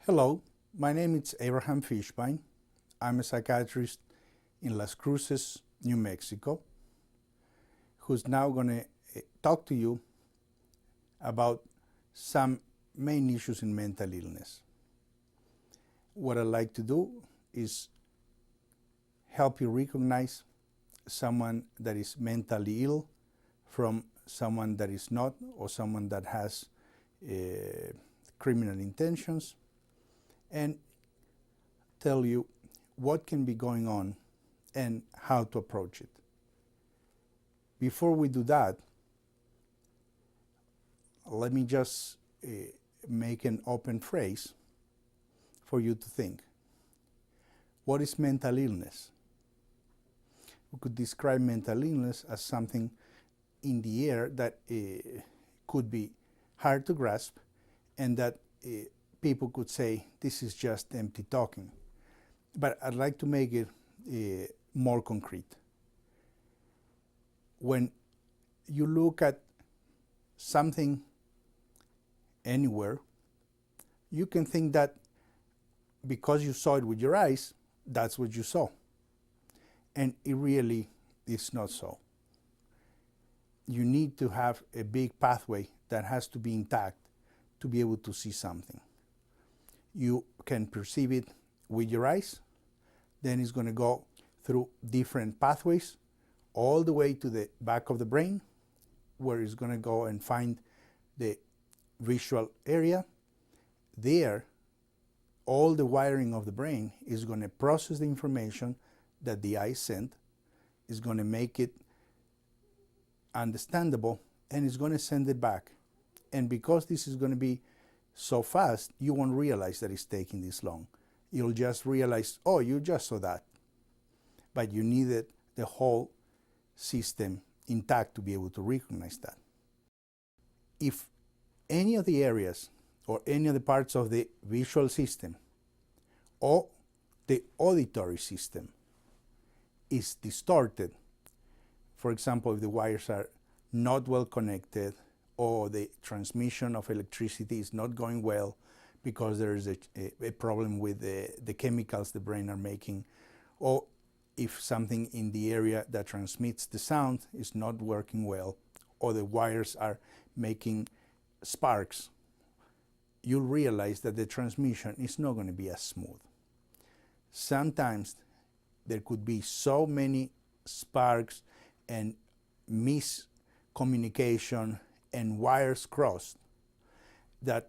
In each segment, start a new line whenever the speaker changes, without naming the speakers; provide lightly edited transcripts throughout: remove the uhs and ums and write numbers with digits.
Hello, my name is Abraham Fiszbein. I'm a psychiatrist in Las Cruces, New Mexico, who's now going to talk to you about some main issues in mental illness. What I like to do is help you recognize someone that is mentally ill from someone that is not, or someone that has criminal intentions, and tell you what can be going on and how to approach it. Before we do that, let me just make an open phrase for you to think. What is mental illness? We could describe mental illness as something in the air that could be hard to grasp, and that people could say, this is just empty talking. But I'd like to make it more concrete. When you look at something anywhere, you can think that because you saw it with your eyes, that's what you saw. And it really is not so. You need to have a big pathway that has to be intact to be able to see something. You can perceive it with your eyes, then it's going to go through different pathways all the way to the back of the brain, where it's going to go and find the visual area. There, all the wiring of the brain is going to process the information that the eye sent, is going to make it understandable, and it's going to send it back. And because this is going to be so fast, you won't realize that it's taking this long. You'll just realize, oh, you just saw that. But you needed the whole system intact to be able to recognize that. If any of the areas or any of the parts of the visual system or the auditory system is distorted, for example, if the wires are not well connected, or the transmission of electricity is not going well because there is a problem with the chemicals the brain are making, or if something in the area that transmits the sound is not working well, or the wires are making sparks, you'll realize that the transmission is not going to be as smooth. Sometimes there could be so many sparks and miscommunication and wires crossed that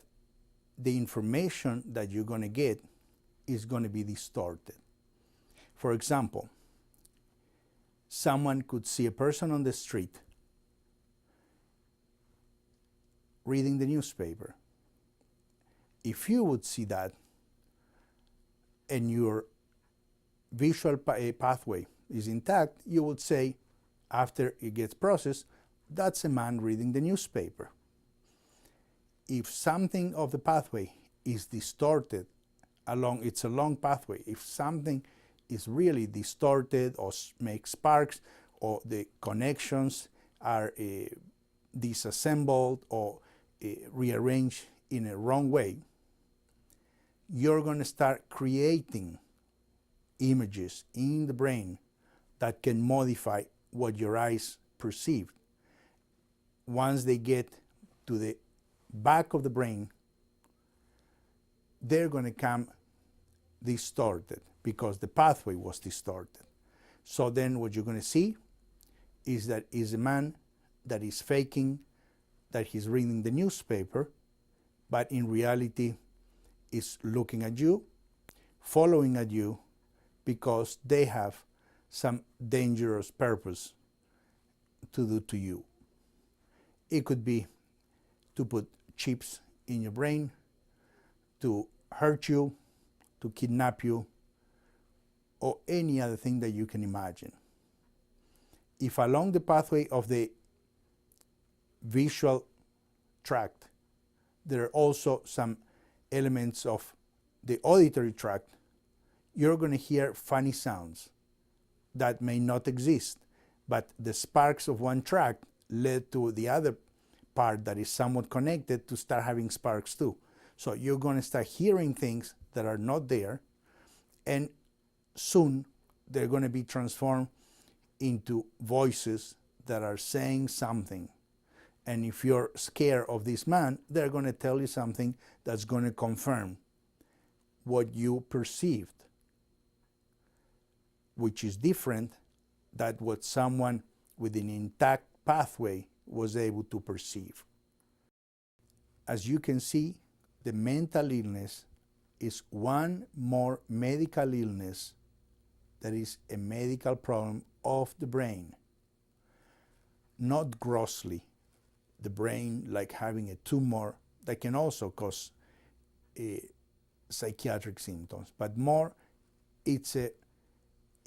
the information that you're going to get is going to be distorted. For example, someone could see a person on the street reading the newspaper. If you would see that and your visual pathway is intact, you would say, after it gets processed, that's a man reading the newspaper. If something of the pathway is distorted it's a long pathway. If something is really distorted or makes sparks, or the connections are disassembled or rearranged in a wrong way, you're going to start creating images in the brain that can modify what your eyes perceive. Once they get to the back of the brain, they're going to come distorted because the pathway was distorted. So then what you're going to see is that is a man that is faking that he's reading the newspaper, but in reality is looking at you, following at you, because they have some dangerous purpose to do to you. It could be to put chips in your brain, to hurt you, to kidnap you, or any other thing that you can imagine. If along the pathway of the visual tract, there are also some elements of the auditory tract, you're going to hear funny sounds that may not exist, but the sparks of one tract led to the other part that is somewhat connected to start having sparks too. So you're going to start hearing things that are not there, and soon they're going to be transformed into voices that are saying something. And if you're scared of this man, they're going to tell you something that's going to confirm what you perceived, which is different than what someone with an intact pathway was able to perceive. As you can see, the mental illness is one more medical illness that is a medical problem of the brain. Not grossly, the brain like having a tumor that can also cause psychiatric symptoms, but more it's a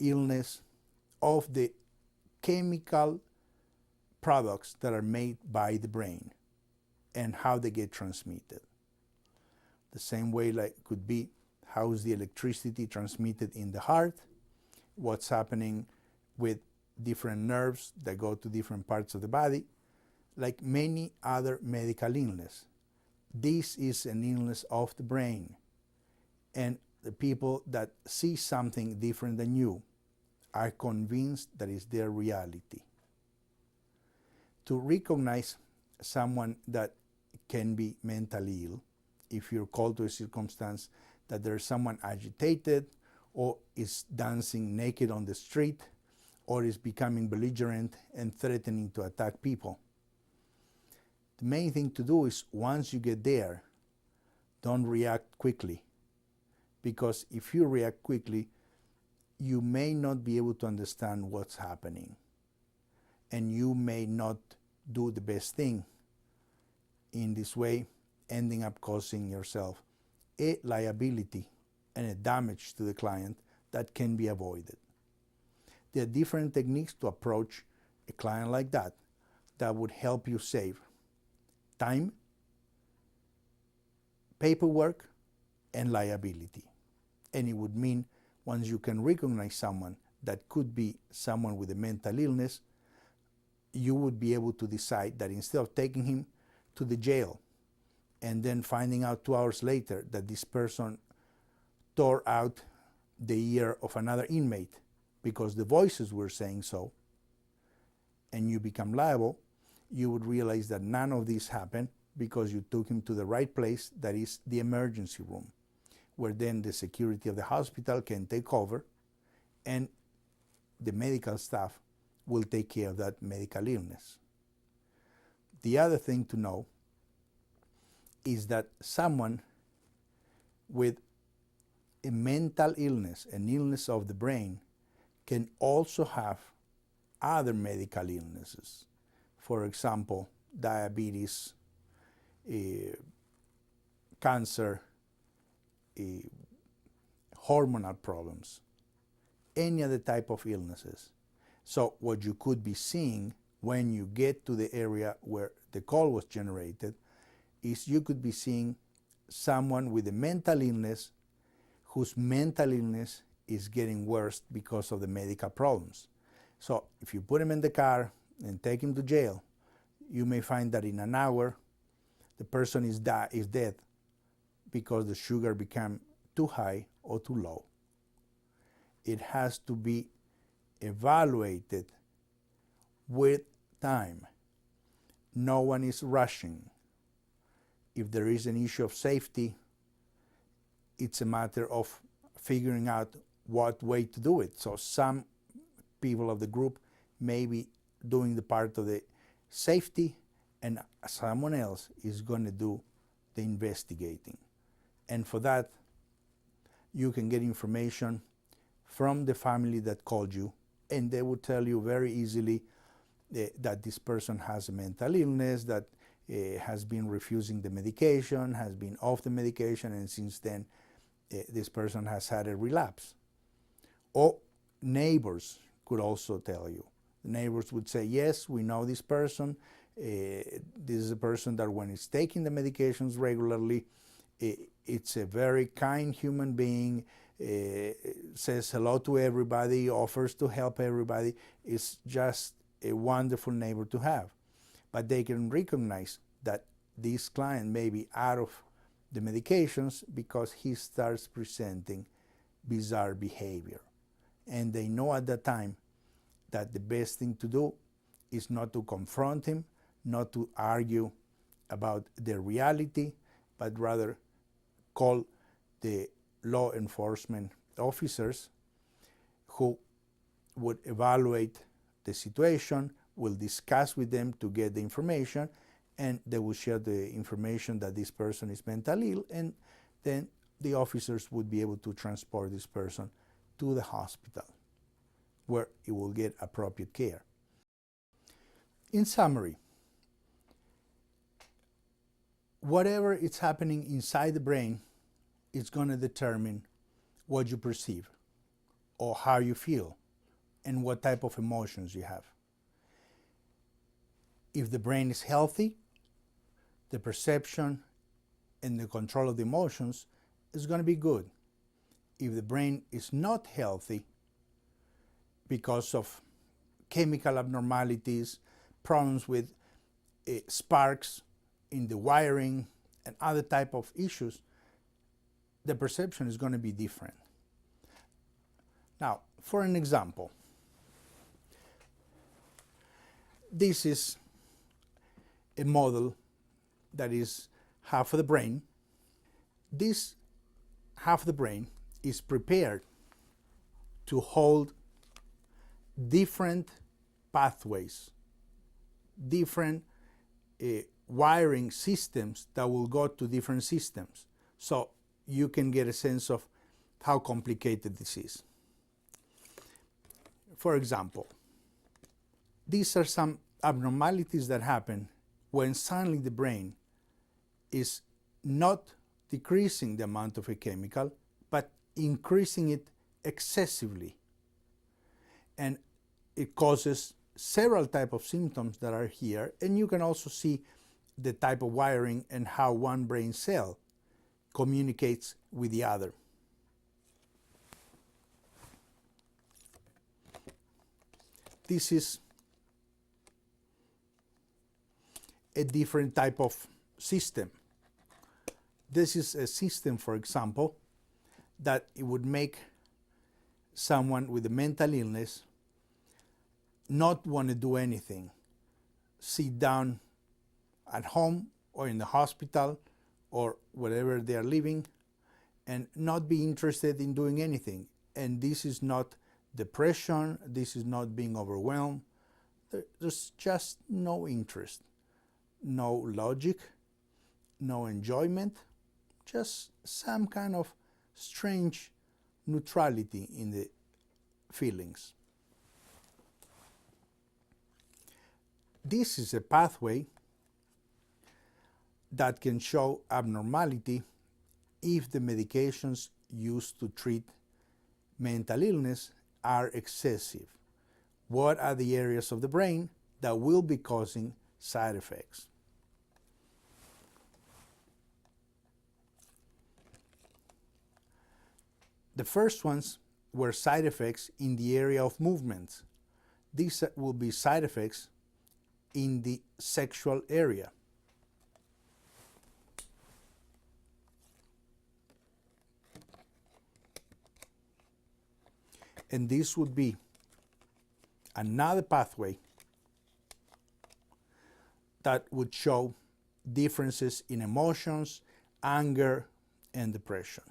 illness of the chemical products that are made by the brain and how they get transmitted. The same way like could be how is the electricity transmitted in the heart, what's happening with different nerves that go to different parts of the body, like many other medical illness. This is an illness of the brain, and the people that see something different than you are convinced that is their reality. To recognize someone that can be mentally ill, if you're called to a circumstance that there's someone agitated or is dancing naked on the street or is becoming belligerent and threatening to attack people. The main thing to do is once you get there, don't react quickly, because if you react quickly, you may not be able to understand what's happening, and you may not do the best thing. In this way, ending up causing yourself a liability and a damage to the client that can be avoided. There are different techniques to approach a client like that would help you save time, paperwork, and liability. And it would mean once you can recognize someone that could be someone with a mental illness, you would be able to decide that instead of taking him to the jail and then finding out 2 hours later that this person tore out the ear of another inmate because the voices were saying so, and you become liable, you would realize that none of this happened because you took him to the right place, that is the emergency room, where then the security of the hospital can take over and the medical staff will take care of that medical illness. The other thing to know is that someone with a mental illness, an illness of the brain, can also have other medical illnesses. For example, diabetes, cancer, hormonal problems, any other type of illnesses. So what you could be seeing when you get to the area where the call was generated is you could be seeing someone with a mental illness whose mental illness is getting worse because of the medical problems. So if you put him in the car and take him to jail, you may find that in an hour the person is dead because the sugar became too high or too low. It has to be evaluated with time. No one is rushing. If there is an issue of safety, it's a matter of figuring out what way to do it. So some people of the group may be doing the part of the safety and someone else is going to do the investigating. And for that, you can get information from the family that called you, and they will tell you very easily that this person has a mental illness, that has been refusing the medication, has been off the medication, and since then this person has had a relapse. Or neighbors could also tell you. The neighbors would say, yes, we know this person. This is a person that when it's taking the medications regularly, it's a very kind human being, says hello to everybody, offers to help everybody. It's just a wonderful neighbor to have. But they can recognize that this client may be out of the medications because he starts presenting bizarre behavior. And they know at that time that the best thing to do is not to confront him, not to argue about the reality, but rather call the law enforcement officers who would evaluate the situation, will discuss with them to get the information, and they will share the information that this person is mentally ill, and then the officers would be able to transport this person to the hospital where he will get appropriate care. In summary, whatever is happening inside the brain is going to determine what you perceive or how you feel and what type of emotions you have. If the brain is healthy, the perception and the control of the emotions is going to be good. If the brain is not healthy because of chemical abnormalities, problems with sparks in the wiring and other type of issues, the perception is going to be different. Now, for an example, this is a model that is half of the brain. This half of the brain is prepared to hold different pathways, different wiring systems that will go to different systems. So you can get a sense of how complicated this is. For example, these are some abnormalities that happen when suddenly the brain is not decreasing the amount of a chemical, but increasing it excessively. And it causes several types of symptoms that are here, and you can also see the type of wiring and how one brain cell communicates with the other. This is a different type of system. This is a system, for example, that it would make someone with a mental illness not want to do anything, sit down at home or in the hospital or wherever they are living and not be interested in doing anything. And this is not depression, this is not being overwhelmed. There's just no interest, no logic, no enjoyment, just some kind of strange neutrality in the feelings. This is a pathway that can show abnormality if the medications used to treat mental illness are excessive. What are the areas of the brain that will be causing side effects? The first ones were side effects in the area of movement. These will be side effects in the sexual area. And this would be another pathway that would show differences in emotions, anger, and depression.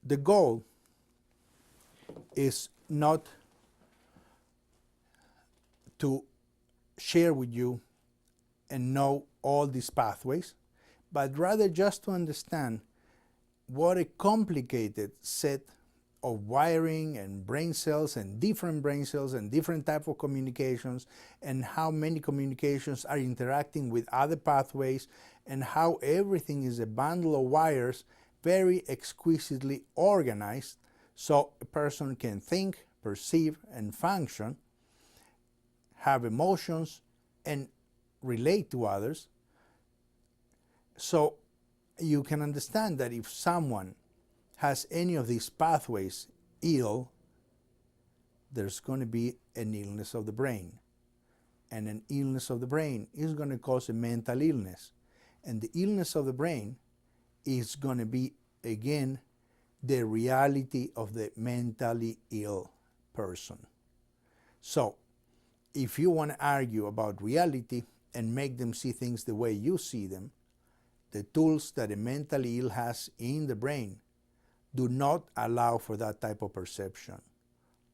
The goal is not to share with you and know all these pathways, but rather just to understand what a complicated set of wiring and brain cells and different type of communications, and how many communications are interacting with other pathways, and how everything is a bundle of wires very exquisitely organized so a person can think, perceive, and function, have emotions, and relate to others. So you can understand that if someone has any of these pathways ill, there's going to be an illness of the brain. And an illness of the brain is going to cause a mental illness. And the illness of the brain is going to be, again, the reality of the mentally ill person. So, if you want to argue about reality and make them see things the way you see them, the tools that a mentally ill has in the brain do not allow for that type of perception.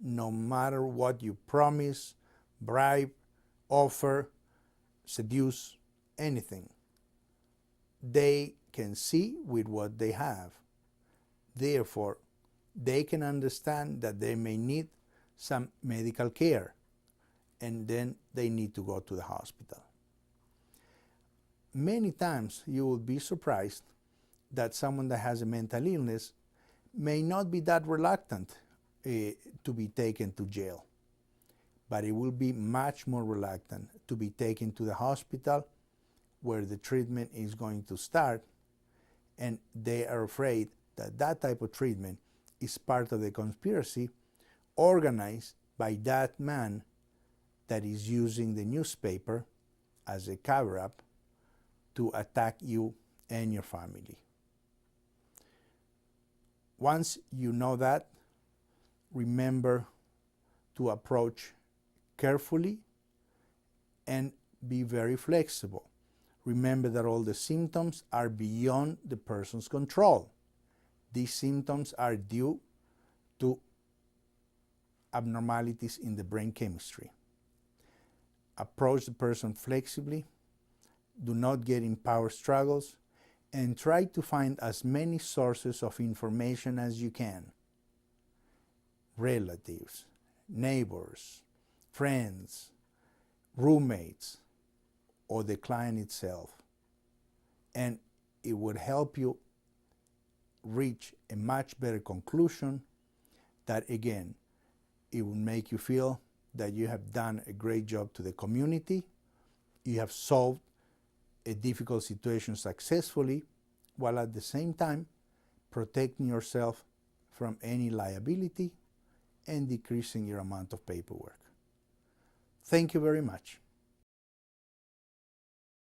No matter what you promise, bribe, offer, seduce, anything, they can see with what they have. Therefore, they can understand that they may need some medical care, and then they need to go to the hospital. Many times you will be surprised that someone that has a mental illness may not be that reluctant to be taken to jail, but it will be much more reluctant to be taken to the hospital where the treatment is going to start, and they are afraid that that type of treatment is part of the conspiracy organized by that man that is using the newspaper as a cover-up to attack you and your family. Once you know that, remember to approach carefully and be very flexible. Remember that all the symptoms are beyond the person's control. These symptoms are due to abnormalities in the brain chemistry. Approach the person flexibly. Do not get in power struggles, and try to find as many sources of information as you can. Relatives, neighbors, friends, roommates, or the client itself. And it would help you reach a much better conclusion that, again, it will make you feel that you have done a great job to the community, you have solved a difficult situation successfully, while at the same time protecting yourself from any liability and decreasing your amount of paperwork. Thank you very much.